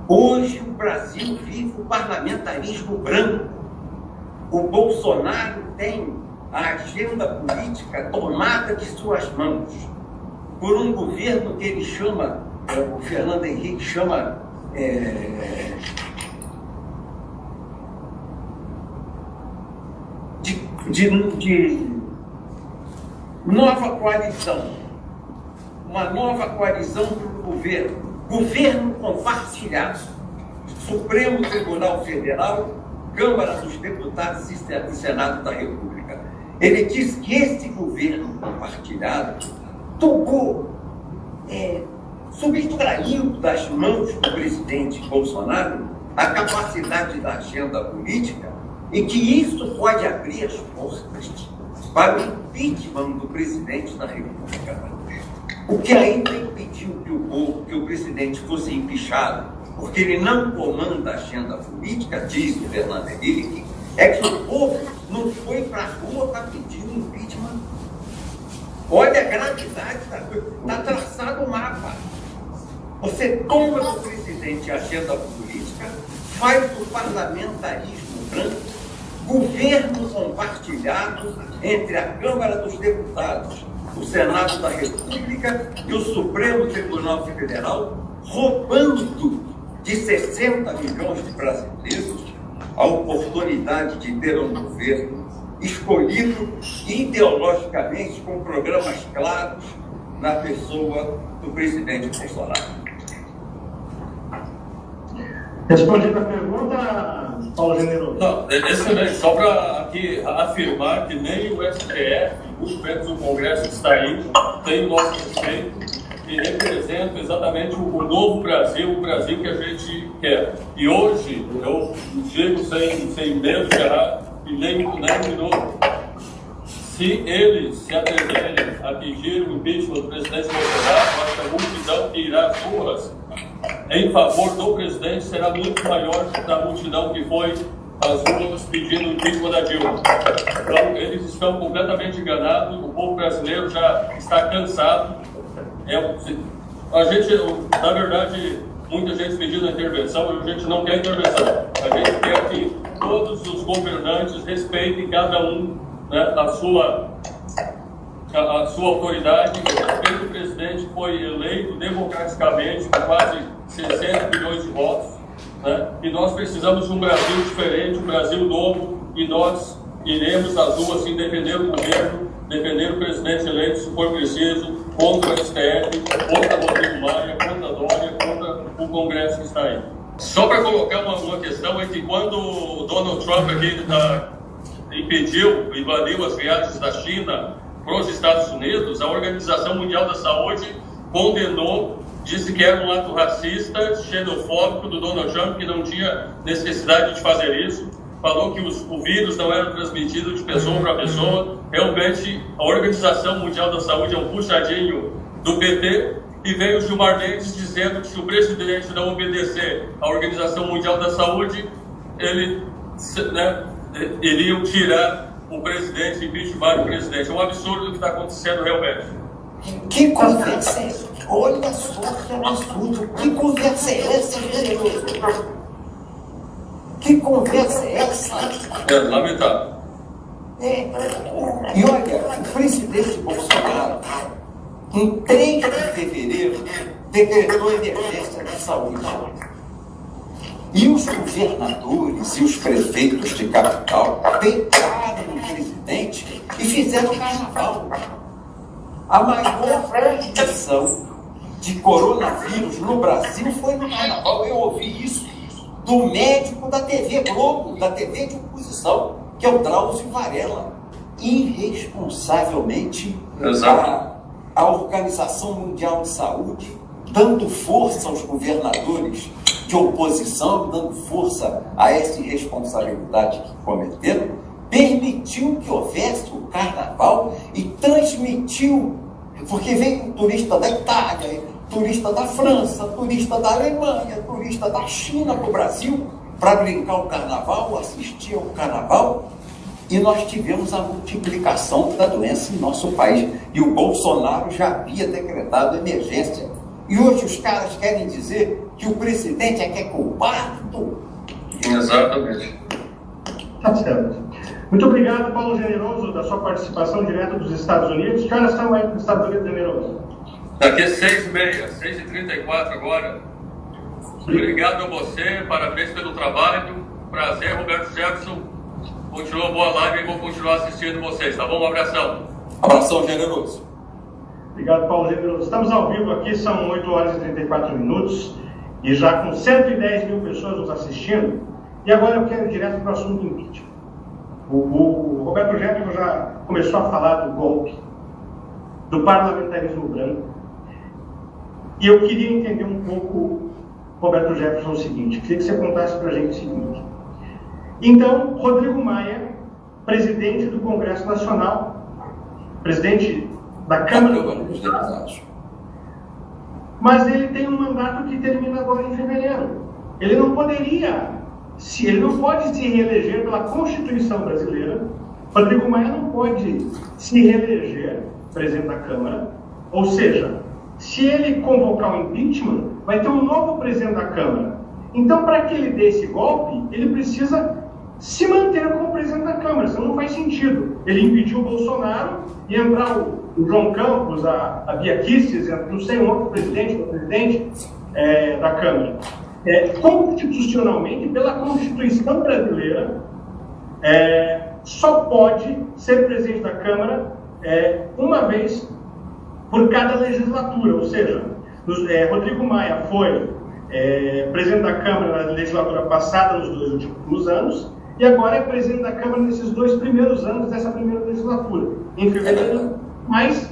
Hoje o Brasil vive o parlamentarismo branco. O Bolsonaro tem a agenda política tomada de suas mãos por um governo que ele chama, o Fernando Henrique chama de nova coalizão, uma nova coalizão para o governo compartilhado, Supremo Tribunal Federal, Câmara dos Deputados e Senado da República. Ele diz que esse governo compartilhado tocou, subtraiu das mãos do presidente Bolsonaro a capacidade da agenda política e que isso pode abrir as portas para o impeachment do presidente da República. O que ainda impediu que o presidente fosse empichado, porque ele não comanda a agenda política, diz o Fernando Henrique, é que o povo não foi para a rua para pedir o impeachment. Olha a gravidade da coisa, está traçado o mapa. Você toma do presidente a agenda política, faz do parlamentarismo branco, governo compartilhado entre a Câmara dos Deputados, o Senado da República e o Supremo Tribunal Federal, roubando de 60 milhões de brasileiros a oportunidade de ter um governo escolhido ideologicamente com programas claros na pessoa do presidente Bolsonaro. Respondendo a pergunta, Paulo Generoso. Não, excelente. Só para aqui afirmar que nem o STF, os membros do Congresso que está aí, tem o nosso respeito e representa exatamente o novo Brasil, o Brasil que a gente quer. E hoje, eu digo sem medo de errar e nem um minuto, se eles se atreverem a pedir o impeachment do presidente Bolsonaro, acho que a multidão que irá às ruas em favor do presidente será muito maior do que a multidão que foi às ruas pedindo o impeachment da Dilma. Então, eles estão completamente enganados, o povo brasileiro já está cansado. A gente, na verdade, muita gente pedindo a intervenção, e a gente não quer intervenção. A gente quer que todos os governantes respeitem cada um, né, a sua autoridade, respeite o presidente que foi eleito democraticamente com quase 60 milhões de votos, né? E nós precisamos de um Brasil diferente, um Brasil novo, e nós iremos às ruas assim, defender o governo, defender o presidente eleito, se for preciso, contra o STF, contra Rodrigo Maia, contra a Dória, contra o Congresso que está aí. Só para colocar uma questão, é que quando o Donald Trump aqui impediu e baniu as viagens da China para os Estados Unidos, a Organização Mundial da Saúde condenou, disse que era um ato racista, xenofóbico do Donald Trump, que não tinha necessidade de fazer isso, falou que o vírus não era transmitido de pessoa para pessoa. Realmente, a Organização Mundial da Saúde é um puxadinho do PT, e veio o Gilmar Mendes dizendo que se o presidente não obedecer à Organização Mundial da Saúde, iriam tirar o presidente, impeachment o presidente. É um absurdo o que está acontecendo realmente. Que conversa é essa? Olha só que absurdo. Que conversa é essa, Generoso? Que conversa é essa? É lamentável. E olha, o presidente Bolsonaro, em 3 de fevereiro, decretou emergência de saúde. E os governadores e os prefeitos de capital pegaram o presidente e fizeram carnaval. A maior transmissão de coronavírus no Brasil foi no carnaval. Eu ouvi isso do médico da TV Globo, da TV de oposição, que é o Drauzio Varela. Irresponsavelmente, a Organização Mundial de Saúde, dando força aos governadores de oposição, dando força a essa irresponsabilidade que cometeram, permitiu que houvesse o carnaval e transmitiu, porque veio turista da Itália, turista da França, turista da Alemanha, turista da China para o Brasil, para brincar o carnaval, assistir ao carnaval, e nós tivemos a multiplicação da doença em nosso país. E o Bolsonaro já havia decretado emergência. E hoje os caras querem dizer que o presidente é que é culpado. Exatamente. Tá certo. Muito obrigado, Paulo Generoso, da sua participação direto dos Estados Unidos. Que horas são aí nos Estados Unidos, Generoso? Daqui a 6h30, 6h34 agora. Obrigado a você, parabéns pelo trabalho. Prazer, Roberto Jefferson. Continua boa live e vou continuar assistindo vocês, tá bom? Um abração. Abração generoso. Obrigado, Paulo Generoso. Estamos ao vivo aqui, são 8 horas e 34 minutos e já com 110 mil pessoas nos assistindo. E agora eu quero ir direto para o assunto do impeachment. O Roberto Jefferson já começou a falar do golpe, do parlamentarismo branco. E eu queria entender um pouco, Roberto Jefferson, o seguinte. Queria que você contasse para a gente o seguinte. Então, Rodrigo Maia, presidente do Congresso Nacional, presidente da Câmara dos Deputados, mas ele tem um mandato que termina agora em fevereiro. Ele não poderia, ele não pode se reeleger pela Constituição brasileira. Rodrigo Maia não pode se reeleger presidente da Câmara. Ou seja, se ele convocar o impeachment, vai ter um novo presidente da Câmara. Então, para que ele dê esse golpe, ele precisa se manter como presidente da Câmara. Isso não faz sentido. Ele impediu o Bolsonaro e entrar o João Campos, a Bia Kicis, não sei, um outro presidente da Câmara. Constitucionalmente, pela Constituição brasileira, só pode ser presidente da Câmara uma vez por cada legislatura. Ou seja, Rodrigo Maia foi presidente da Câmara na legislatura passada, nos 2 últimos anos, e agora é presidente da Câmara nesses 2 primeiros anos dessa primeira legislatura, em fevereiro, mas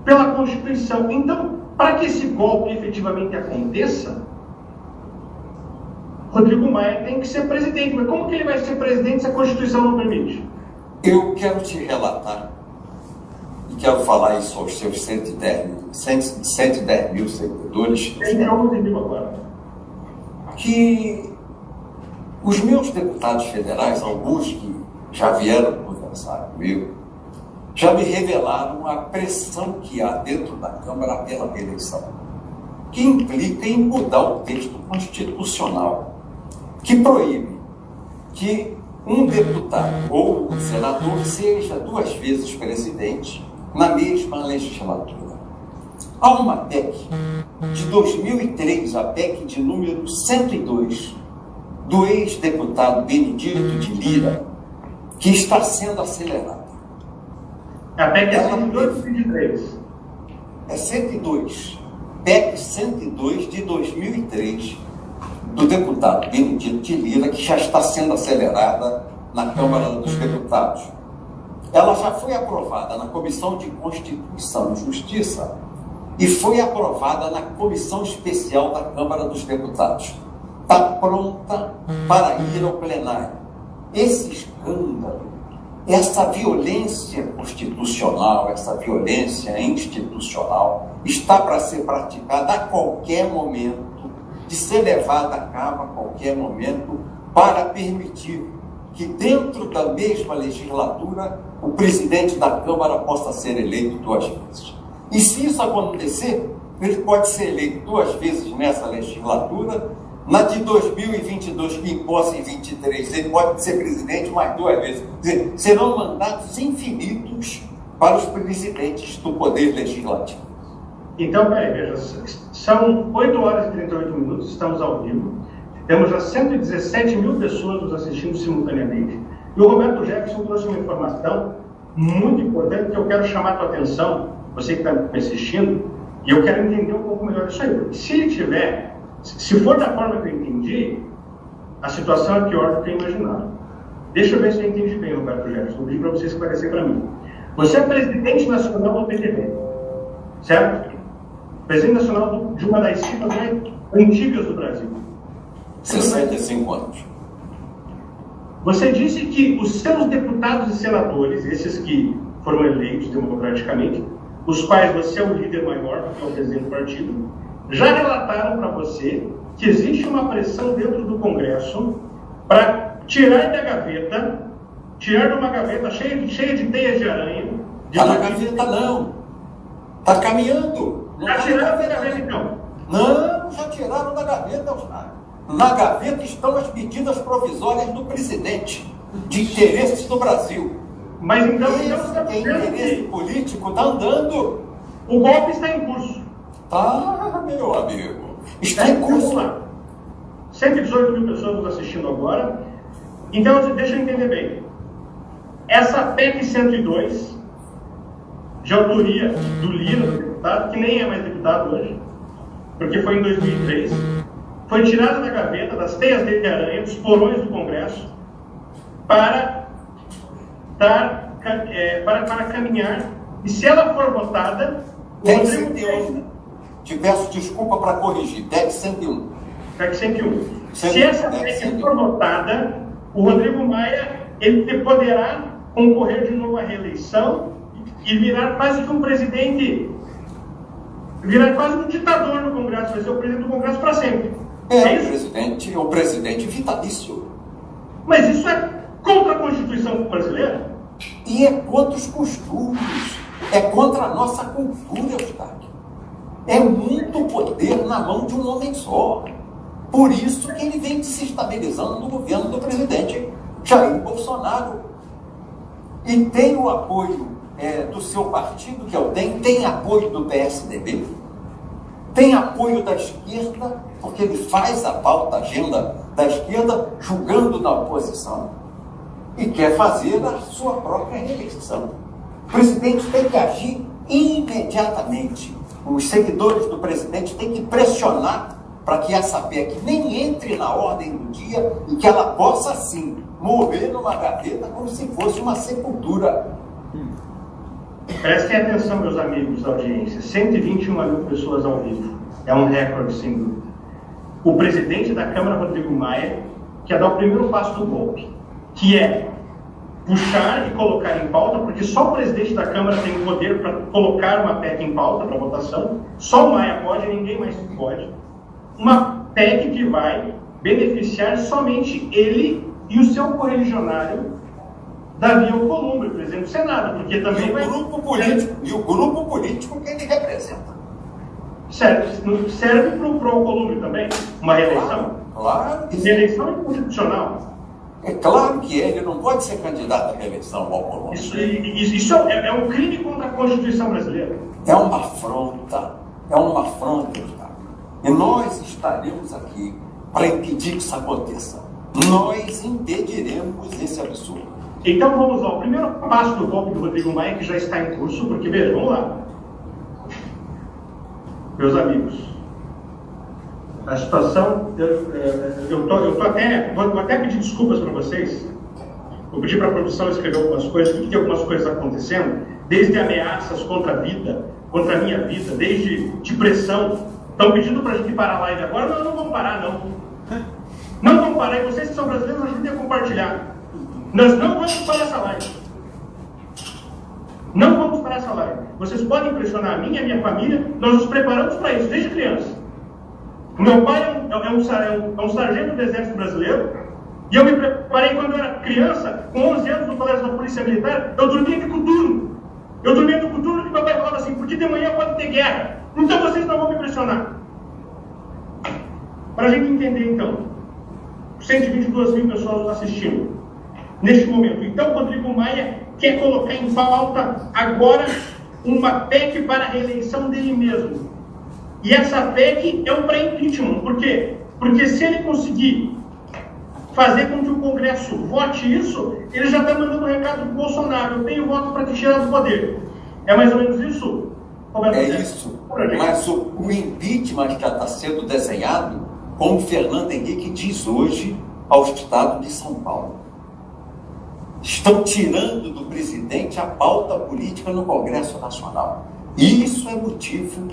pela Constituição. Então, para que esse golpe efetivamente aconteça, Rodrigo Maia tem que ser presidente. Mas como que ele vai ser presidente se a Constituição não permite? Eu quero te relatar, e quero falar isso aos seus 110 mil seguidores, que os meus deputados federais, alguns que já vieram conversar comigo, já me revelaram a pressão que há dentro da Câmara pela reeleição, que implica em mudar o texto constitucional, que proíbe que um deputado ou um senador seja 2 vezes presidente na mesma legislatura. Há uma PEC de 2003, a PEC de número 102, do ex-deputado Benedito de Lira, que está sendo acelerada. A PEC é 102 ou 103? É 102. PEC 102 de 2003, do deputado Benedito de Lira, que já está sendo acelerada na Câmara dos Deputados. Ela já foi aprovada na Comissão de Constituição e Justiça e foi aprovada na Comissão Especial da Câmara dos Deputados. Está pronta para ir ao plenário. Esse escândalo, essa violência constitucional, essa violência institucional está para ser praticada a qualquer momento, de ser levada a cabo a qualquer momento, para permitir que dentro da mesma legislatura o presidente da Câmara possa ser eleito 2 vezes. E se isso acontecer, ele pode ser eleito 2 vezes nessa legislatura. Na de 2022, que em posse em 23, ele pode ser presidente mais 2 vezes. Quer dizer, serão mandatos infinitos para os presidentes do Poder Legislativo. Então, veja, são 8 horas e 38 minutos, estamos ao vivo. Temos já 117 mil pessoas nos assistindo simultaneamente. E o Roberto Jefferson trouxe uma informação muito importante que eu quero chamar a tua atenção, você que está me assistindo, e eu quero entender um pouco melhor isso aí. Porque se ele tiver, se for da forma que eu entendi, a situação é pior do que eu imaginava. Deixa eu ver se eu entendi bem, Roberto Jefferson. Vou pedir para você esclarecer para mim. Você é presidente nacional do PTB, certo? Presidente nacional de uma das siglas mais antigas do Brasil. 65 anos. Você disse que os seus deputados e senadores, esses que foram eleitos democraticamente, os quais você é o líder maior, que é o presidente do partido, já relataram para você que existe uma pressão dentro do Congresso para tirar da gaveta, tirar de uma gaveta cheia de teias de aranha. Está na gaveta, não. Está caminhando. Está tirando da gaveta, então. Não. Não, já tiraram da gaveta, Eustáquio. Na gaveta estão as medidas provisórias do presidente, de interesses do Brasil. Mas então Esse interesse político está andando. o golpe está em curso. Tá, meu amigo. Está em curso. Vamos lá. 118 mil pessoas nos assistindo agora. Então, deixa eu entender bem. Essa PEC 102, de autoria do Lira, do deputado, que nem é mais deputado hoje, porque foi em 2003, foi tirada da gaveta, das teias de aranha, dos porões do Congresso, para caminhar. E se ela for votada, o PEC Rodrigo 101. Te peço desculpa para corrigir. PEC 101. PEC 101. Se essa PEC for votada, o Rodrigo Maia ele poderá concorrer de novo à reeleição e virar quase que um presidente, virar quase um ditador no Congresso, vai ser o presidente do Congresso para sempre. É o presidente vitalício. Mas isso é contra a Constituição brasileira? E é contra os costumes, é contra a nossa cultura, Eustáquio. É muito poder na mão de um homem só. Por isso que ele vem se estabilizando no governo do presidente Jair Bolsonaro. E tem o apoio do seu partido, que é o DEM, tem apoio do PSDB, tem apoio da esquerda, porque ele faz a pauta, a agenda da esquerda, julgando na oposição, e quer fazer a sua própria reeleição. O presidente tem que agir imediatamente. Os seguidores do presidente têm que pressionar para que essa PEC nem entre na ordem do dia e que ela possa, sim, morrer numa gaveta como se fosse uma sepultura. Prestem atenção, meus amigos da audiência. 121 mil pessoas ao vivo. É um recorde, sem dúvida. O presidente da Câmara, Rodrigo Maia, quer dar o primeiro passo do golpe, que é puxar e colocar em pauta, porque só o presidente da Câmara tem o poder para colocar uma PEC em pauta para votação, só o Maia pode, ninguém mais pode. Uma PEC que vai beneficiar somente ele e o seu correligionário, Davi Alcolumbre, presidente do Senado, porque também E o grupo político que ele representa. Serve para o Alcolumbre também, uma reeleição? Claro que sim. Reeleição inconstitucional. É claro que ele não pode ser candidato à reeleição ao Alcolumbre. Isso é um crime contra a Constituição brasileira. É uma afronta, Eustáquio. E nós estaremos aqui para impedir que isso aconteça. Nós impediremos esse absurdo. Então vamos lá, o primeiro passo do golpe do Rodrigo Maia, que já está em curso, porque veja, vamos lá. Meus amigos, a situação, vou até pedir desculpas para vocês. Vou pedir para a produção escrever algumas coisas, porque tem algumas coisas acontecendo, desde ameaças contra a vida, contra a minha vida, desde de pressão. Estão pedindo para a gente parar a live agora, nós não vamos parar, não. Não vamos parar, e vocês que são brasileiros, ajudem a compartilhar. Nós não vamos parar essa live. Não vamos parar essa live. Vocês podem pressionar a mim e a minha família, nós nos preparamos para isso, desde criança. Meu pai é um sargento do Exército Brasileiro, e eu me preparei quando eu era criança, com 11 anos, no colégio da Polícia Militar, eu dormia de coturno. Eu dormia de coturno e meu pai falava assim, porque de manhã pode ter guerra, então vocês não vão me pressionar. Para a gente entender, então, 122 mil pessoas nos assistindo neste momento. Então, Rodrigo Maia quer colocar em pauta agora uma PEC para a reeleição dele mesmo. E essa PEC é um pré-impeachment. Por quê? Porque se ele conseguir fazer com que o Congresso vote isso, ele já está mandando um recado para o Bolsonaro. Eu tenho voto para te tirar do poder. É mais ou menos isso? É isso. Mas o impeachment já está sendo desenhado, como Fernando Henrique diz hoje ao Estado de São Paulo. Estão tirando do presidente a pauta política no Congresso Nacional. E isso é motivo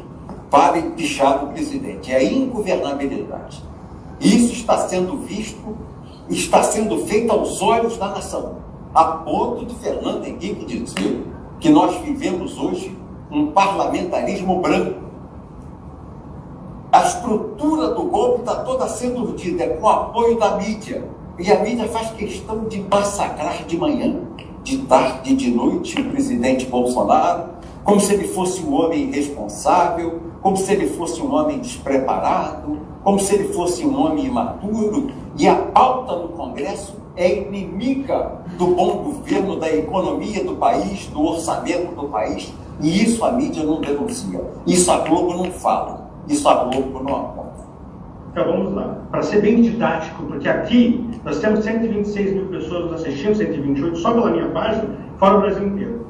para empichar o presidente. É a ingovernabilidade. Isso está sendo visto, está sendo feito aos olhos da nação, a ponto de Fernando Henrique dizer que nós vivemos hoje um parlamentarismo branco. A estrutura do golpe está toda sendo urdida, com o apoio da mídia. E a mídia faz questão de massacrar de manhã, de tarde, de noite, o presidente Bolsonaro, como se ele fosse um homem irresponsável, como se ele fosse um homem despreparado, como se ele fosse um homem imaturo, e a pauta no Congresso é inimiga do bom governo, da economia do país, do orçamento do país, e isso a mídia não denuncia, isso a Globo não fala, isso a Globo não aponta. Então vamos lá, para ser bem didático, porque aqui nós temos 126 mil pessoas nos assistindo, 128 só pela minha página, fora o Brasil inteiro.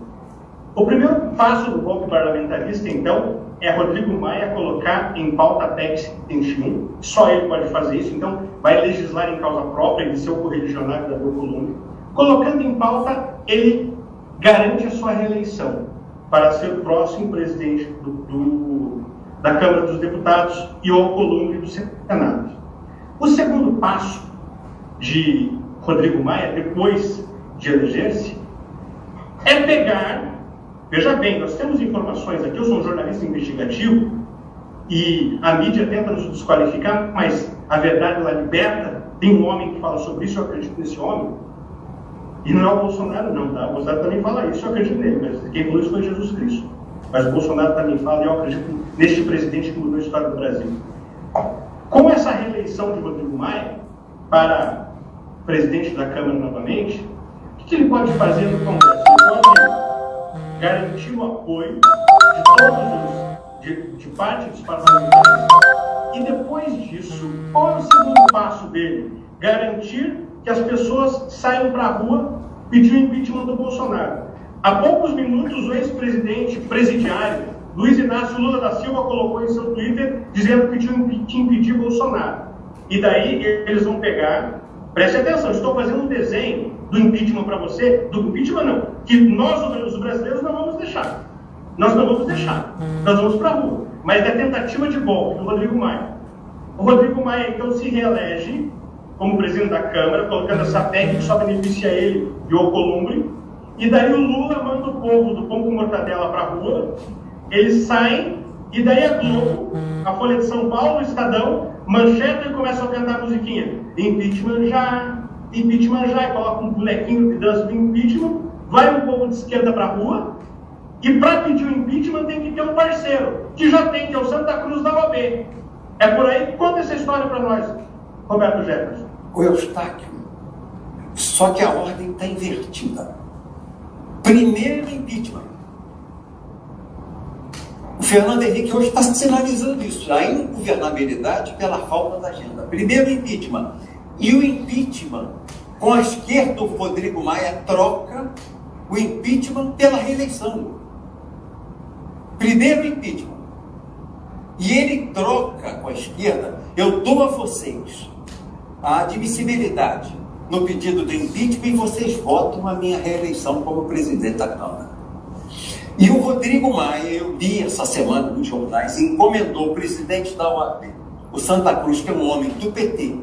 O primeiro passo do golpe parlamentarista, então, é Rodrigo Maia colocar em pauta a PEC 21, só ele pode fazer isso, então vai legislar em causa própria, ele ser o correligionário da Colômbia. Colocando em pauta, ele garante a sua reeleição para ser o próximo presidente da Câmara dos Deputados e o Colômbia do Senado. O segundo passo de Rodrigo Maia, depois de eleger-se, é pegar... Veja bem, nós temos informações aqui, eu sou um jornalista investigativo e a mídia tenta nos desqualificar, mas a verdade ela liberta. Tem um homem que fala sobre isso, eu acredito nesse homem. E não é o Bolsonaro não, tá? O Bolsonaro também fala isso, eu acredito nele, mas quem falou isso foi Jesus Cristo. Mas o Bolsonaro também fala e eu acredito neste presidente que mudou a história do Brasil. Com essa reeleição de Rodrigo Maia para presidente da Câmara novamente, o que ele pode fazer no Congresso? Ele pode garantir o apoio de todos de parte dos parlamentares e depois disso, qual é o segundo passo dele? Garantir que as pessoas saiam para a rua pedir o impeachment do Bolsonaro. Há poucos minutos o ex-presidente presidiário Luiz Inácio Lula da Silva colocou em seu Twitter dizendo que tinha que impedir Bolsonaro. E daí eles vão pegar, preste atenção, estou fazendo um desenho do impeachment para você, do impeachment não, que nós, os brasileiros, não vamos deixar. Nós não vamos deixar. Nós vamos para a rua. Mas da tentativa de golpe do Rodrigo Maia. O Rodrigo Maia, então, se reelege como presidente da Câmara, colocando essa PEC que só beneficia ele e o Alcolumbre. E daí o Lula manda o povo do pão com mortadela para a rua. Eles saem, e daí a Globo, a Folha de São Paulo, o Estadão, mancheta e começam a cantar a musiquinha. Impeachment já, e coloca um bonequinho de dança do impeachment, vai um povo de esquerda para a rua, e para pedir o impeachment tem que ter um parceiro, que já tem, que é o Santa Cruz da OAB. É por aí, conta essa história para nós, Roberto Jefferson. O Eustáquio, só que a ordem está invertida. Primeiro impeachment. O Fernando Henrique hoje está sinalizando isso, a ingovernabilidade pela falta da agenda. Primeiro impeachment. E o impeachment, com a esquerda, o Rodrigo Maia troca o impeachment pela reeleição. Primeiro impeachment. E ele troca com a esquerda, eu dou a vocês a admissibilidade no pedido do impeachment e vocês votam a minha reeleição como presidente da Câmara. E o Rodrigo Maia, eu li essa semana nos jornais, encomendou o presidente da OAB, o Santa Cruz, que é um homem do PT,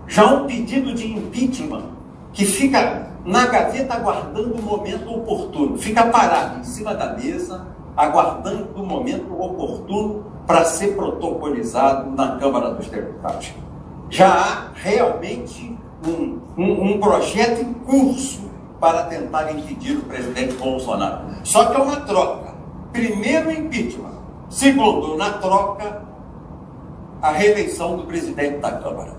já um pedido de impeachment que fica na gaveta aguardando o momento oportuno, fica parado em cima da mesa, aguardando o momento oportuno para ser protocolizado na Câmara dos Deputados. Já há realmente um projeto em curso para tentar impedir o presidente Bolsonaro. Só que é uma troca. Primeiro, impeachment. Segundo, na troca, a reeleição do presidente da Câmara.